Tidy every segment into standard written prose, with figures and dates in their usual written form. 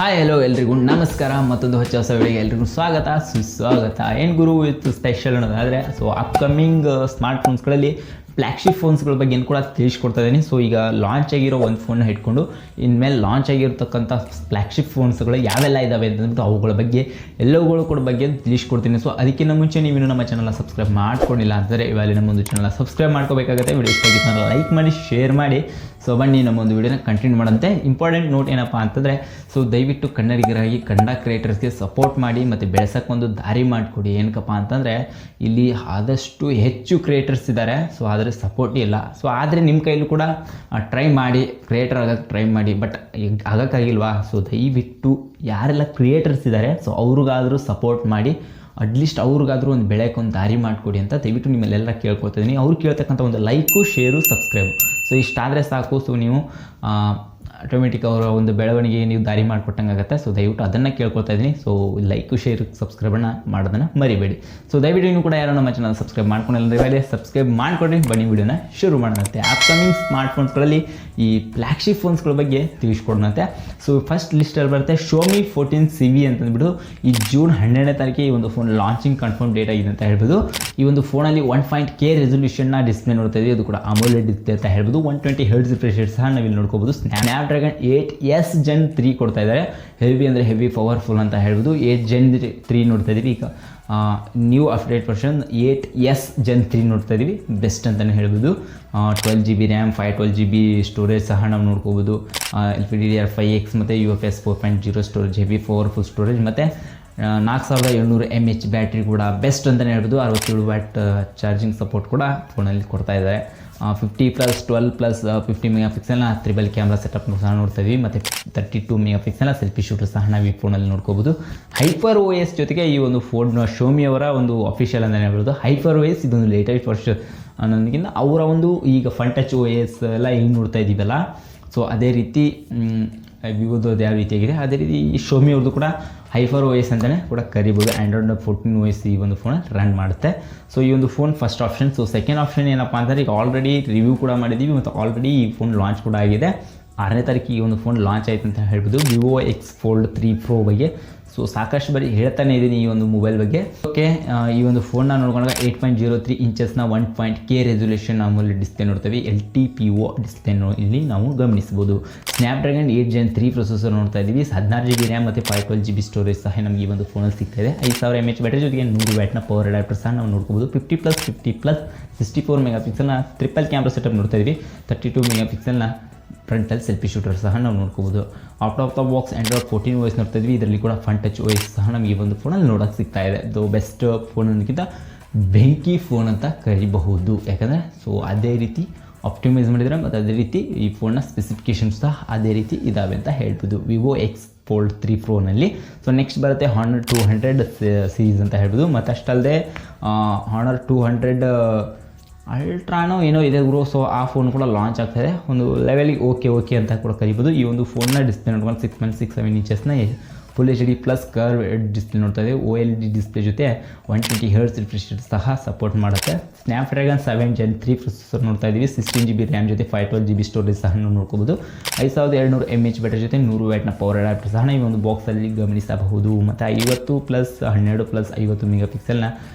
Hi hello ಎಲ್ರಿಗೂ ನಮಸ್ಕಾರ. ಮತ್ತೊಂದು ಹೊಸ ವಿಡಿಯೋಗೆ ಎಲ್ರಿಗೂ ಸ್ವಾಗತ ಸುಸ್ವಾಗತ. ಏನು ಗುರು ಇತ್ತು ಸ್ಪೆಷಲ್ ಅನ್ನೋದಾದರೆ ಅಪ್ಕಮಿಂಗ್ ಸ್ಮಾರ್ಟ್ ಫೋನ್ಸ್ಗಳಲ್ಲಿ ಫ್ಲ್ಯಾಗ್ಶಿಪ್ ಫೋನ್ಸ್ಗಳ ಬಗ್ಗೆ ಏನು ಕೂಡ ತಿಳಿಸ್ಕೊಡ್ತಾ ಇದ್ದೀನಿ. ಈಗ ಲಾಂಚ್ ಆಗಿರೋ ಒಂದು ಫೋನ್ನ ಇಟ್ಕೊಂಡು ಇನ್ಮೇಲೆ ಲಾಂಚ್ ಆಗಿರ್ತಕ್ಕಂಥ ಫ್ಲ್ಯಾಗ್ಶಿಪ್ ಫೋನ್ಸ್ಗಳು ಯಾವೆಲ್ಲ ಇದ್ದಾವೆ ಅಂತಂದ್ಬಿಟ್ಟು ಅವುಗಳ ಬಗ್ಗೆ ಎಲ್ಲವುಗಳು ಕೂಡ ಬಗ್ಗೆ ತಿಳಿಸ್ಕೊಡ್ತೀನಿ. ಅದಕ್ಕಿಂತ ಮುಂಚೆ ನೀವು ನಮ್ಮ ಚಾನಲ್ನ ಸಬ್ಸ್ಕ್ರೈಬ್ ಮಾಡ್ಕೊಂಡಿಲ್ಲ ಅಂದರೆ ಇವಾಗ ನಮ್ಮೊಂದು ಚಾನಲ್ನ ಸಬ್ಸ್ಕ್ರೈಬ್ ಮಾಡ್ಕೋಬೇಕಾಗುತ್ತೆ. ವಿಡಿಯೋ ಇಷ್ಟ ಆಗಿತ್ತು ಲೈಕ್ ಮಾಡಿ ಶೇರ್ ಮಾಡಿ. ಬನ್ನಿ ನಮ್ಮೊಂದು ವಿಡಿಯೋನ ಕಂಟಿನ್ಯೂ ಮಾಡೋಂತೆ. ಇಂಪಾರ್ಟೆಂಟ್ ನೋಟ್ ಏನಪ್ಪ ಅಂತಂದರೆ ದಯವಿಟ್ಟು ಕನ್ನಡಿಗರಾಗಿ ಕನ್ನಡ ಕ್ರಿಯೇಟರ್ಸ್ಗೆ ಸಪೋರ್ಟ್ ಮಾಡಿ ಮತ್ತು ಬೆಳೆಸೋಕ್ಕೊಂದು ದಾರಿ ಮಾಡಿಕೊಡಿ. ಏನಕ್ಕಪ್ಪ ಅಂತಂದರೆ ಇಲ್ಲಿ ಆದಷ್ಟು ಹೆಚ್ಚು ಕ್ರಿಯೇಟರ್ಸ್ ಇದ್ದಾರೆ, ಆದರೆ ಸಪೋರ್ಟ್ ಇಲ್ಲ. ಆದರೆ ನಿಮ್ಮ ಕೈಲೂ ಕೂಡ ಟ್ರೈ ಮಾಡಿ, ಕ್ರಿಯೇಟರ್ ಆಗೋಕ್ಕೆ ಟ್ರೈ ಮಾಡಿ. ಬಟ್ ಈಗ ಆಗೋಕ್ಕಾಗಿಲ್ವಾ? ದಯವಿಟ್ಟು ಯಾರೆಲ್ಲ ಕ್ರಿಯೇಟರ್ಸ್ ಇದ್ದಾರೆ ಅವ್ರಿಗಾದರೂ ಸಪೋರ್ಟ್ ಮಾಡಿ, ಅಟ್ಲೀಸ್ಟ್ ಅವ್ರಿಗಾದರೂ ಒಂದು ಬೆಳೆಯೋಕ್ಕೊಂದು ದಾರಿ ಮಾಡಿಕೊಡಿ ಅಂತ ದಯವಿಟ್ಟು ನಿಮ್ಮಲ್ಲೆಲ್ಲ ಕೇಳ್ಕೊತಿದ್ದೀನಿ. ಅವ್ರು ಕೇಳ್ತಕ್ಕಂಥ ಒಂದು ಲೈಕು, ಶೇರು, ಸಬ್ಸ್ಕ್ರೈಬು ಇಷ್ಟಾದರೆ ಸಾಕು. ನೀವು ಆಟೋಮೆಟಿಕ್ ಅವರ ಒಂದು ಬೆಳವಣಿಗೆ ನೀವು ದಾರಿ ಮಾಡಿಕೊಟ್ಟಂಗೆ ಆಗುತ್ತೆ. ದಯವಿಟ್ಟು ಅದನ್ನು ಕೇಳ್ಕೊಳ್ತಾ ಇದ್ದೀನಿ. ಲೈಕು, ಶೇರ್, ಸಬ್ಸ್ಕ್ರೈಬನ್ನು ಮಾಡೋದನ್ನು ಮರಿಬೇಡಿ. ದಯವಿಟ್ಟು ನೀವು ಕೂಡ ಯಾರೋ ನಮ್ಮ ಚಾನಲ್ ಸಬ್ಸ್ಕ್ರೈಬ್ ಮಾಡ್ಕೊಂಡಿಲ್ಲ ಇವಾಗ ಸಬ್ಸ್ಕ್ರೈಬ್ ಮಾಡಿಕೊಡ್ರಿ. ಬನ್ನಿ ವಿಡಿಯೋನ ಶುರು ಮಾಡೋಣಂತೆ. ಅಪ್ಕಮಿಂಗ್ ಸ್ಮಾರ್ಟ್ ಫೋನ್ಸ್ಗಳಲ್ಲಿ ಈ ಫ್ಲ್ಯಾಗ್ಶಿಪ್ ಫೋನ್ಸ್ಗಳ ಬಗ್ಗೆ ತಿಳಿಸ್ಕೊಡೋಣಂತೆ. ಫಸ್ಟ್ ಲಿಸ್ಟಲ್ಲಿ ಬರುತ್ತೆ Xiaomi 14CV ಅಂತಂದ್ಬಿಟ್ಟು ಈ ಜೂನ್ 12ನೇ ತಾರೀಕಿಗೆ ಈ ಒಂದು ಫೋನ್ ಲಾಂಚಿಂಗ್ ಕನ್ಫರ್ಮ್ ಡೇಟ್ ಆಗಿದೆ ಅಂತ ಹೇಳ್ಬೋದು. ಈ ಒಂದು ಫೋನಲ್ಲಿ 1.K ರೆಸೊಲ್ಯೂಷನ್ನ ಡಿಸ್ಪ್ಲೇ ನೋಡ್ತಾ ಇದ್ದೀವಿ. ಅದು ಕೂಡ AMOLED ಡಿಸ್ಪ್ಲೇ ಅಂತ ಹೇಳ್ಬೋದು. 120 Hz ರಿಫ್ರೆಶ್ ರೇಟ್ ಸಹ ನಾವಿಲ್ಲಿ ನೋಡ್ಕೋಬೋದು. Snapdragon 8S Gen 3 ಕೊಡ್ತಾ ಇದ್ದಾರೆ. ಹೆವಿ ಅಂದರೆ ಹೆವಿ ಪವರ್ಫುಲ್ ಅಂತ ಹೇಳ್ಬೋದು. 8 Gen 3 ನೋಡ್ತಾ ಇದ್ದೀವಿ. ಈಗ new update version 8S Gen 3 ನೋಡ್ತಾ ಇದ್ದೀವಿ. ಬೆಸ್ಟ್ ಅಂತಲೇ ಹೇಳ್ಬೋದು. 12GB RAM, 512GB ಸ್ಟೋರೇಜ್ ಸಹ ನಾವು ನೋಡ್ಕೋಬೋದು. LPDDR5X ಮತ್ತು UFS 4.0 storage, heavy powerful storage ಮತ್ತು 4700 mAh ಬ್ಯಾಟ್ರಿ ಕೂಡ ಬೆಸ್ಟ್ ಅಂತಲೇ ಹೇಳ್ಬೋದು. 67 ವ್ಯಾಟ್ ಚಾರ್ಜಿಂಗ್ ಸಪೋರ್ಟ್ ಕೂಡ ಫೋನಲ್ಲಿ ಕೊಡ್ತಾ ಇದ್ದಾರೆ. 50+12+50 ಮೆಗಾಪಿಕ್ಸೆಲ್ನ ತ್ರಿಬಲ್ ಕ್ಯಾಮ್ರಾ ಸೆಟಪ್ ಸಹ ನೋಡ್ತಾ ಇದ್ದೀವಿ. ಮತ್ತು 32 ಮೆಗಾಪಿಕ್ಸೆಲ್ನ ಸೆಲ್ಫಿ ಶೂಟರ್ ಸಹ ನಾವು ಈ ಫೋನಲ್ಲಿ ನೋಡ್ಕೋಬೋದು. HyperOS ಜೊತೆಗೆ ಈ ಒಂದು ಫೋನ್ Xiaomi ಅವರ ಒಂದು ಅಫಿಷಿಯಲ್ ಅಂತಲೇ ಹೇಳ್ಬೋದು. HyperOS ಇದೊಂದು ಲೇಟೆಸ್ಟ್ ವರ್ಷನ್ ಅನ್ನೋದಕ್ಕಿಂತ ಅವರ ಒಂದು ಈಗ FunTouch OS ಎಲ್ಲ ಇಲ್ಲಿ ನೋಡ್ತಾ ಇದ್ದೀವಲ್ಲ, ಅದೇ ರೀತಿ ವಿವೋದು ಅದು ಯಾವ ರೀತಿಯಾಗಿದೆ ಅದೇ ರೀತಿ ಈ Xiaomi ಅವ್ರದ್ದು ಕೂಡ HyperOS ಅಂತಲೇ ಕೂಡ ಕರಿಬೋದು. ಆ್ಯಂಡ್ರಾಯ್ಡ್ 14 OS ಈ ಒಂದು ಫೋನಲ್ಲಿ ರನ್ ಮಾಡುತ್ತೆ. ಈ ಒಂದು phone first option. Second option ಏನಪ್ಪ ಅಂತಂದರೆ ಈಗ ಆಲ್ರೆಡಿ ರಿವ್ಯೂ ಕೂಡ ಮಾಡಿದ್ದೀವಿ ಮತ್ತು ಆಲ್ರೆಡಿ ಈ ಫೋನ್ ಲಾಂಚ್ ಕೂಡ ಆಗಿದೆ. 6ನೇ ತಾರೀಕಿಗೆ ಈ ಒಂದು ಫೋನ್ ಲಾಂಚ್ ಆಯಿತು ಅಂತ ಹೇಳ್ಬೋದು. Vivo X Fold 3 Pro ಬಗ್ಗೆ ಸಾಕಷ್ಟು ಬರೀ ಹೇಳ್ತಾನೆ ಇದ್ದೀನಿ ಈ ಒಂದು ಮೊಬೈಲ್ ಬಗ್ಗೆ. ಈ ಒಂದು ಫೋನ್ನ ನೋಡ್ಕೊಂಡಾಗ 8.03 ಇಂಚಸ್ನ 1.K ರೆಸೊಲ್ಯೂಷನ್ AMOLED ಡಿಸ್ಪ್ಲೇ ನೋಡ್ತೀವಿ. LTPO ಡಿಸ್ಪ್ಲೇ ಇಲ್ಲಿ ನಾವು ಗಮನಿಸ್ಬೋದು. Snapdragon 8 Gen 3 ಪ್ರೊಸೆಸರ್ ನೋಡ್ತಾ ಇದ್ದೀವಿ. 16GB RAM ಮತ್ತು 512GB ಸ್ಟೋರೇಜ್ ಸಹ ನಮಗೆ ಈ ಒಂದು ಫೋನಲ್ಲಿ ಸಿಗ್ತಾಯಿದೆ. 5000 mAh ಬ್ಯಾಟ್ರಿ ಜೊತೆಗೆ 100 ವ್ಯಾಟ್ನ ಪವರ್ ಅಡಾಪ್ಟರ್ ಸಹ ನಾವು ನೋಡ್ಕೋಬೋದು. 50+50+ 64 ಮೆಗಾಪಿಕ್ಸೆಲ್ನ ಟ್ರಿಪಲ್ ಕ್ಯಾಮ್ರಾ ಸೆಟಪ್ ನೋಡ್ತಾ ಇದ್ದೀವಿ. 32 ಮೆಗಾಪಿಕ್ಸೆಲ್ನ ಫ್ರಂಟಲ್ಲಿ ಸೆಲ್ಫಿ ಶೂಟರ್ ಸಹ ನಾವು ನೋಡ್ಕೋಬೋದು. Out of the box Android 14 OS ನೋಡ್ತಾ ಇದ್ವಿ. ಇದರಲ್ಲಿ ಕೂಡ FunTouch OS ಸಹ ನಮಗೆ ಈ ಒಂದು ಫೋನಲ್ಲಿ ನೋಡೋಕ್ಕೆ ಸಿಗ್ತಾ ಇದೆ. ಬೆಸ್ಟ್ ಫೋನ್ ಅನ್ನೋಕ್ಕಿಂತ ಬೆಂಕಿ ಫೋನ್ ಅಂತ ಕರಿಬಹುದು. ಯಾಕಂದರೆ ಅದೇ ರೀತಿ ಆಪ್ಟಿಮೈಸ್ ಮಾಡಿದರೆ ಮತ್ತು ಅದೇ ರೀತಿ ಈ ಫೋನ್ನ ಸ್ಪೆಸಿಫಿಕೇಷನ್ಸ್ ಸಹ ಅದೇ ರೀತಿ ಇದ್ದಾವೆ ಅಂತ ಹೇಳ್ಬೋದು Vivo X Fold 3 Proನಲ್ಲಿ. ನೆಕ್ಸ್ಟ್ ಬರುತ್ತೆ Honor 200 ಸೀರೀಸ್ ಅಂತ ಹೇಳ್ಬೋದು. ಮತ್ತು ಅಷ್ಟಲ್ಲದೆ Honor 200 ಅಲ್ಟ್ರಾನೋ ಏನೋ ಇದೆ ಗುರು. ಆ ಫೋನ್ ಕೂಡ ಲಾಂಚ್ ಆಗ್ತಾಯಿದೆ. ಒಂದು ಲೆವೆಲಿಗೆ ಓಕೆ ಅಂತ ಕೂಡ ಕರಿಬೋದು. ಈ ಒಂದು ಫೋನ್ನ ಡಿಸ್ಪ್ಲೇ ನೋಡ್ಕೊಂಡು 6.67 ಇಂಚಸ್ನ full HD plus curve display ನೋಡ್ತಾ ಇದ್ದೀವಿ. OLED ಡಿಸ್ಪ್ಲೇ ಜೊತೆ 120 Hz ರಿಫ್ರೆಶ್ ರೇಟ್ ಸಹ ಸಪೋರ್ಟ್ ಮಾಡುತ್ತೆ. Snapdragon 7 Gen 3 ಪ್ರೊಸೆಸರ್ ನೋಡ್ತಾ ಇದ್ದೀವಿ. 16GB RAM ಜೊತೆ 512GB ಸ್ಟೋರೇಜ್ ಸಹ ನೋಡ್ಕೋಬೋದು. 5200 mAh ಬ್ಯಾಟ್ರಿ ಜೊತೆ 100 ವ್ಯಾಟ್ನ ಪವರ್ ಅಡಾಪ್ಟರ್ ಸಹ ಈ ಒಂದು ಬಾಕ್ಸಲ್ಲಿ ಗಮನಿಸಬಹುದು. ಮತ್ತು 50+12+50 ಮೆಗಾಪಿಕ್ಸೆಲ್ನ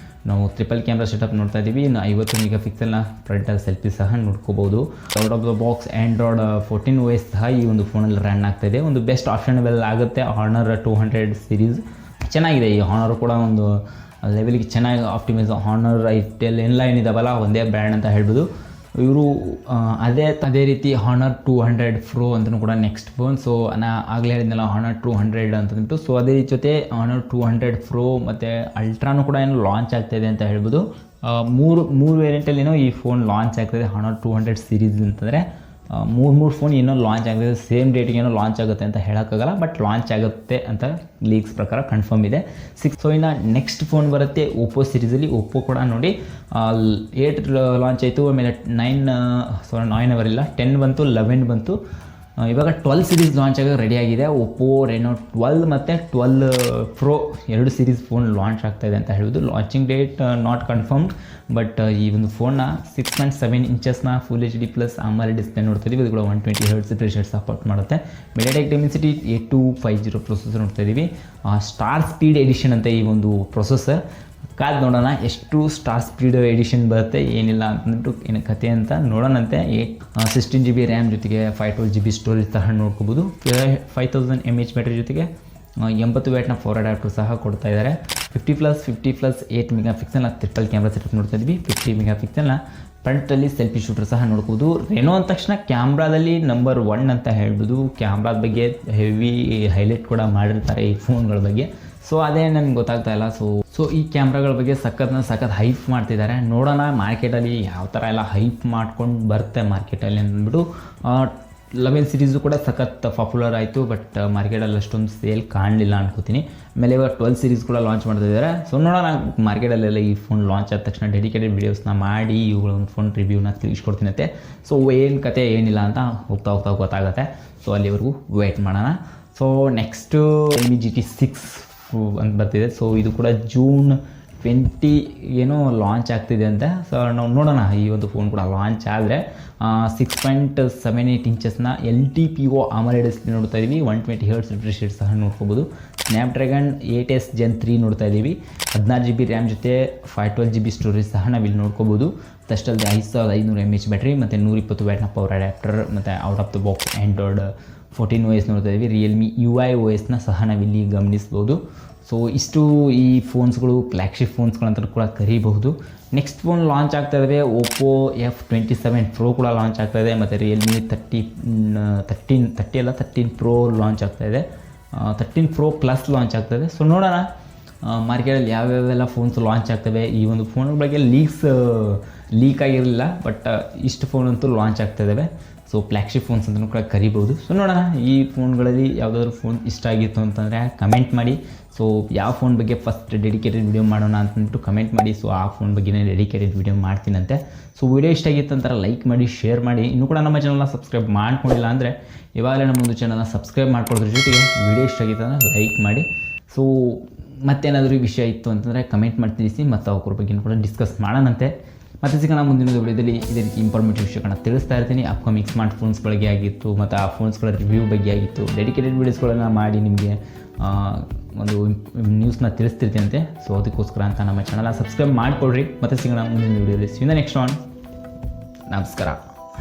ನಾವು ಟ್ರಿಪಲ್ ಕ್ಯಾಮ್ರಾ ಸೆಟಪ್ ನೋಡ್ತಾ ಇದ್ದೀವಿ. 50 ಮೆಗಾಪಿಕ್ಸೆಲ್ನ ಫ್ರಂಟಲ್ ಸೆಲ್ಫಿ ಸಹ ನೋಡ್ಕೋಬೋದು. Out of the box Android 14 OS ಸಹ ಈ ಒಂದು ಫೋನಲ್ಲಿ ರನ್ ಆಗ್ತಾಯಿದೆ. ಒಂದು ಬೆಸ್ಟ್ ಆಪ್ಷನಬಲ್ ಆಗುತ್ತೆ. Honor 200 ಸೀರೀಸ್ ಚೆನ್ನಾಗಿದೆ. ಈ Honor ಕೂಡ ಒಂದು ಲೆವೆಲ್ಗೆ ಚೆನ್ನಾಗಿ ಆಪ್ಟಿಮೈಸ್. Honor ITEL ಎಲ್ಲ ಏನಿದಾವಲ್ಲ ಒಂದೇ ಬ್ರ್ಯಾಂಡ್ ಅಂತ ಹೇಳ್ಬೋದು. ಇವರು ಅದೇ ರೀತಿ Honor 200 Pro ಅಂತಲೂ ಕೂಡ ನೆಕ್ಸ್ಟ್ ಫೋನ್. ಆಗಲೇ ಹೇಳಿದ್ನಲ್ಲ Honor 200 ಅಂತಂದ್ಬಿಟ್ಟು. ಅದೇ ರೀತಿ ಜೊತೆ Honor 200 Pro ಮತ್ತು ಅಲ್ಟ್ರಾನು ಕೂಡ ಏನು ಲಾಂಚ್ ಆಗ್ತಾಯಿದೆ ಅಂತ ಹೇಳ್ಬೋದು. ಮೂರು ವೇರಿಯಂಟಲ್ಲಿನೋ ಈ ಫೋನ್ ಲಾಂಚ್ ಆಗ್ತಾಯಿದೆ. Honor 200 ಸೀರೀಸ್ ಅಂತಂದರೆ ಮೂರು ಫೋನ್ ಏನೋ ಲಾಂಚ್ ಆಗ್ತಾಯಿದೆ. ಸೇಮ್ ಡೇಟಿಗೆ ಏನೋ ಲಾಂಚ್ ಆಗುತ್ತೆ ಅಂತ ಹೇಳೋಕ್ಕಾಗಲ್ಲ, ಬಟ್ ಲಾಂಚ್ ಆಗುತ್ತೆ ಅಂತ ಲೀಕ್ಸ್ ಪ್ರಕಾರ ಕನ್ಫರ್ಮ್ ಇದೆ. ಇನ್ನು ನೆಕ್ಸ್ಟ್ ಫೋನ್ ಬರುತ್ತೆ Oppo ಸೀರೀಸಲ್ಲಿ. Oppo ಕೂಡ ನೋಡಿ 8 ಲಾಂಚ್ ಆಯಿತು. ಆಮೇಲೆ 9 ಅವರಿಲ್ಲ 10 ಬಂತು, 11 ಬಂತು. ಇವಾಗ 12 ಸೀರೀಸ್ ಲಾಂಚ್ ಆಗೋಕ್ಕೆ ರೆಡಿ ಆಗಿದೆ. ಒಪ್ಪೋ ರೆನೋ 12 ಮತ್ತು 12 ಪ್ರೋ 2 ಸೀರೀಸ್ ಫೋನ್ ಲಾಂಚ್ ಆಗ್ತಾಯಿದೆ ಅಂತ ಹೇಳ್ಬೋದು. Launching date not confirmed, but ಈ ಒಂದು ಫೋನ್ನ 6.7 ಇಂಚಸ್ನ full HD plus AMOLED display ನೋಡ್ತಿದ್ದೀವಿ. ಇದು ಕೂಡ 120 Hz ರಿಫ್ರೆಶ್ ರೇಟ್ ಸಪೋರ್ಟ್ ಮಾಡುತ್ತೆ. MediaTek Dimensity 8250 ಪ್ರೊಸೆಸರ್ ನೋಡ್ತಾ ಇದ್ದೀವಿ. ಸ್ಟಾರ್ ಸ್ಪೀಡ್ ಎಡಿಷನ್ ಅಂತ ಈ ಒಂದು ಪ್ರೊಸೆಸರ್. ಕಾದು ನೋಡೋಣ ಎಷ್ಟು ಸ್ಟಾರ್ ಸ್ಪೀಡ್ ಎಡಿಷನ್ ಬರುತ್ತೆ ಏನಿಲ್ಲ ಅಂದ್ಬಿಟ್ಟು ಏನು ಕತೆ ಅಂತ ನೋಡೋಣಂತೆ. 16 GB ರ್ಯಾಮ್ ಜೊತೆಗೆ 512 GB ಸ್ಟೋರೇಜ್ ಸಹ ನೋಡ್ಕೋಬೋದು. 5000 mAh ಬ್ಯಾಟ್ರಿ ಜೊತೆಗೆ 80 ವ್ಯಾಟ್ನ ಪವರ್ ಅಡಾಪ್ಟರ್ ಸಹ ಕೊಡ್ತಾ ಇದ್ದಾರೆ. 50+50+8 ಮೆಗಾ ಪಿಕ್ಸೆಲ್ನ ಟ್ರಿಪಲ್ ಕ್ಯಾಮ್ರಾ ಸೆಟಪ್ ನೋಡ್ತಾ ಇದ್ವಿ. 50 ಮೆಗಾ ಪಿಕ್ಸೆಲ್ನ ಫ್ರಂಟಲ್ಲಿ ಸೆಲ್ಫಿ ಶೂಟರ್ ಸಹ ನೋಡ್ಬೋದು. ರೆನೋ ಅಂದ ತಕ್ಷಣ ಕ್ಯಾಮ್ರಾದಲ್ಲಿ ನಂಬರ್ 1 ಅಂತ ಹೇಳ್ಬೋದು. ಕ್ಯಾಮ್ರಾದ ಬಗ್ಗೆ ಹೆವಿ ಹೈಲೈಟ್ ಕೂಡ ಮಾಡಿರ್ತಾರೆ ಈ ಫೋನ್ಗಳ ಬಗ್ಗೆ. ಸೊ ಅದೇ ನನಗೆ ಗೊತ್ತಾಗ್ತಾ ಇಲ್ಲ. ಸೊ ಈ ಕ್ಯಾಮ್ರಾಗಳ ಬಗ್ಗೆ ಸಖತ್ ಹೈಪ್ ಮಾಡ್ತಿದ್ದಾರೆ. ನೋಡೋಣ ಮಾರ್ಕೆಟಲ್ಲಿ ಯಾವ ಥರ ಎಲ್ಲ ಹೈಪ್ ಮಾಡ್ಕೊಂಡು ಬರುತ್ತೆ ಮಾರ್ಕೆಟಲ್ಲಿ ಅಂದ್ಬಿಟ್ಟು. 11 ಸೀರೀಸು ಕೂಡ ಸಖತ್ ಪಾಪ್ಯುಲರ್ ಆಯಿತು, ಬಟ್ ಮಾರ್ಕೆಟಲ್ಲಿ ಅಷ್ಟೊಂದು ಸೇಲ್ ಕಾಣಲಿಲ್ಲ ಅನ್ಕೋತೀನಿ. ಆಮೇಲೆ ಇವಾಗ 12 ಸೀರೀಸ್ ಕೂಡ ಲಾಂಚ್ ಮಾಡ್ತಿದ್ದಾರೆ. ಸೊ ನೋಡೋಣ ಮಾರ್ಕೆಟಲ್ಲೆಲ್ಲ ಈ ಫೋನ್ ಲಾಂಚ್ ಆದ ತಕ್ಷಣ ಡೆಡಿಕೇಟೆಡ್ ವೀಡಿಯೋಸ್ನ ಮಾಡಿ ಇವುಗಳ ಒಂದು ಫೋನ್ ರಿವ್ಯೂನ ತಿಳಿಸ್ಕೊಡ್ತೀನಂತೆ. ಸೊ ಏನು ಕತೆ ಏನಿಲ್ಲ ಅಂತ ಹೋಗ್ತಾ ಗೊತ್ತಾಗುತ್ತೆ. ಸೊ ಅಲ್ಲಿವರೆಗೂ ವೇಟ್ ಮಾಡೋಣ. ಸೊ ನೆಕ್ಸ್ಟು Realme GT6 ಅಂತ ಬರ್ತಿದೆ. ಸೊ ಇದು ಕೂಡ ಜೂನ್ 20 ಏನೋ ಲಾಂಚ್ ಆಗ್ತಿದೆ ಅಂತ. ಸೊ ನಾವು ನೋಡೋಣ ಈ ಒಂದು ಫೋನ್ ಕೂಡ ಲಾಂಚ್ ಆದರೆ 6.78 ಇಂಚಸ್ನ LTPO AMOLED ಡಿಸ್ಪ್ಲೇ ನೋಡ್ತಾ ಇದ್ದೀವಿ. 120 Hz ರಿಫ್ರೆಶ್ ರೇಟ್ ಸಹ ನೋಡ್ಕೋಬೋದು. ಸ್ನ್ಯಾಪ್ಡ್ರ್ಯಾಗನ್ 8S Gen 3 ನೋಡ್ತಾ ಇದ್ದೀವಿ. 16 GB ರ್ಯಾಮ್ ಜೊತೆ 512 GB ಸ್ಟೋರೇಜ್ ಸಹ ನಾವಿಲ್ಲಿ ನೋಡ್ಕೋಬೋದು. ಅಷ್ಟಲ್ಲದೆ 5500 mAh ಬ್ಯಾಟ್ರಿ ಮತ್ತು 120 ವ್ಯಾಟ್ನ ಪವರ್ ಅಡ್ಯಾಪ್ಟರ್ ಮತ್ತು out of the box Android 14 OS ನೋಡ್ತಾ ಇದ್ದೀವಿ. Realme UI OSನ ಸಹ ನಾವಿಲ್ಲಿ ಗಮನಿಸ್ಬೋದು. ಸೊ ಇಷ್ಟು ಈ ಫೋನ್ಸ್ಗಳು ಫ್ಲ್ಯಾಗ್ಶಿಪ್ ಫೋನ್ಸ್ಗಳಂತ ಕೂಡ ಕರೀಬಹುದು. ನೆಕ್ಸ್ಟ್ ಫೋನ್ ಲಾಂಚ್ ಆಗ್ತಾ ಇದ್ದಾವೆ. ಒಪ್ಪೋ F27 Pro ಕೂಡ ಲಾಂಚ್ ಆಗ್ತಾ ಇದೆ. ಮತ್ತು Realme 13 Pro ಲಾಂಚ್ ಆಗ್ತಾಯಿದೆ. 13 Pro Plus ಲಾಂಚ್ ಆಗ್ತಾಯಿದೆ. ಸೊ ನೋಡೋಣ ಮಾರ್ಕೆಟಲ್ಲಿ ಯಾವ್ಯಾವೆಲ್ಲ ಫೋನ್ಸ್ ಲಾಂಚ್ ಆಗ್ತವೆ. ಈ ಒಂದು ಫೋನ್ ಬಗ್ಗೆ ಲೀಕ್ ಆಗಿರಲಿಲ್ಲ, ಬಟ್ ಇಷ್ಟು ಫೋನ್ ಅಂತೂ ಲಾಂಚ್ ಆಗ್ತಾಯಿದ್ದಾವೆ. ಸೊ ಫ್ಲ್ಯಾಗ್ಶಿಪ್ ಫೋನ್ಸ್ ಅಂತಲೂ ಕೂಡ ಕರಿಬೋದು. ಸೊ ನೋಡೋಣ ಈ ಫೋನ್ಗಳಲ್ಲಿ ಯಾವುದಾದ್ರೂ ಫೋನ್ ಇಷ್ಟ ಆಗಿತ್ತು ಅಂತಂದರೆ ಕಮೆಂಟ್ ಮಾಡಿ. ಸೊ ಯಾವ ಫೋನ್ ಬಗ್ಗೆ ಫಸ್ಟ್ ಡೆಡಿಕೇಟೆಡ್ ವಿಡಿಯೋ ಮಾಡೋಣ ಅಂತಂದ್ಬಿಟ್ಟು ಕಮೆಂಟ್ ಮಾಡಿ. ಸೊ ಆ ಫೋನ್ ಬಗ್ಗೆ ಡೆಡಿಕೇಟೆಡ್ ವಿಡಿಯೋ ಮಾಡ್ತೀನಂತೆ. ಸೊ ವಿಡಿಯೋ ಇಷ್ಟ ಆಗಿತ್ತು ಅಂತಾರೆ ಲೈಕ್ ಮಾಡಿ, ಶೇರ್ ಮಾಡಿ. ಇನ್ನೂ ಕೂಡ ನಮ್ಮ ಚಾನಲ್ನ ಸಬ್ಸ್ಕ್ರೈಬ್ ಮಾಡ್ಕೊಂಡಿಲ್ಲ ಅಂದರೆ ಇವಾಗಲೇ ನಮ್ಮ ಒಂದು ಚಾನಲ್ನ ಸಬ್ಸ್ಕ್ರೈಬ್ ಮಾಡ್ಕೊಳ್ಳೋದ್ರ ಜೊತೆಗೆ ವಿಡಿಯೋ ಇಷ್ಟ ಆಗಿತ್ತು ಅಂದರೆ ಲೈಕ್ ಮಾಡಿ. ಸೊ ಮತ್ತೇನಾದರೂ ವಿಷಯ ಇತ್ತು ಅಂತಂದರೆ ಕಮೆಂಟ್ ಮಾಡಿ ತಿಳಿಸಿ, ಮತ್ತು ಅವ್ರ ಬಗ್ಗೆ ಕೂಡ ಡಿಸ್ಕಸ್ ಮಾಡೋಣಂತೆ. ಮತ್ತು ಸಿಗೋಣ ಮುಂದಿನ ವಿಡಿಯೋದಲ್ಲಿ ಇದೇ ರೀತಿ ಇಂಪಾರ್ಟೆಂಟ್ ವಿಷಯಗಳನ್ನ ತಿಳಿಸ್ತಾ ಇರ್ತೀನಿ. ಅಪ್ಕಮಿಂಗ್ ಸ್ಮಾರ್ಟ್ ಫೋನ್ಸ್ ಬಗ್ಗೆ ಆಗಿತ್ತು, ಮತ್ತು ಆ ಫೋನ್ಸ್ಗಳ ರಿವ್ಯೂ ಬಗ್ಗೆ ಆಗಿತ್ತು, ಡೆಡಿಕೇಟೆಡ್ ವೀಡಿಯೋಸ್ಗಳನ್ನು ಮಾಡಿ ನಿಮಗೆ ಒಂದು ನ್ಯೂಸ್ನ ತಿಳಿಸ್ತಿರ್ತೀನಂತೆ. ಸೊ ಅದಕ್ಕೋಸ್ಕರ ಅಂತ ನಮ್ಮ ಚಾನಲ್ನ ಸಬ್ಸ್ಕ್ರೈಬ್ ಮಾಡಿಕೊಡ್ರಿ. ಮತ್ತು ಸಿಗೋಣ ಮುಂದಿನ ವಿಡಿಯೋದಲ್ಲಿ. Next one. ನಮಸ್ಕಾರ.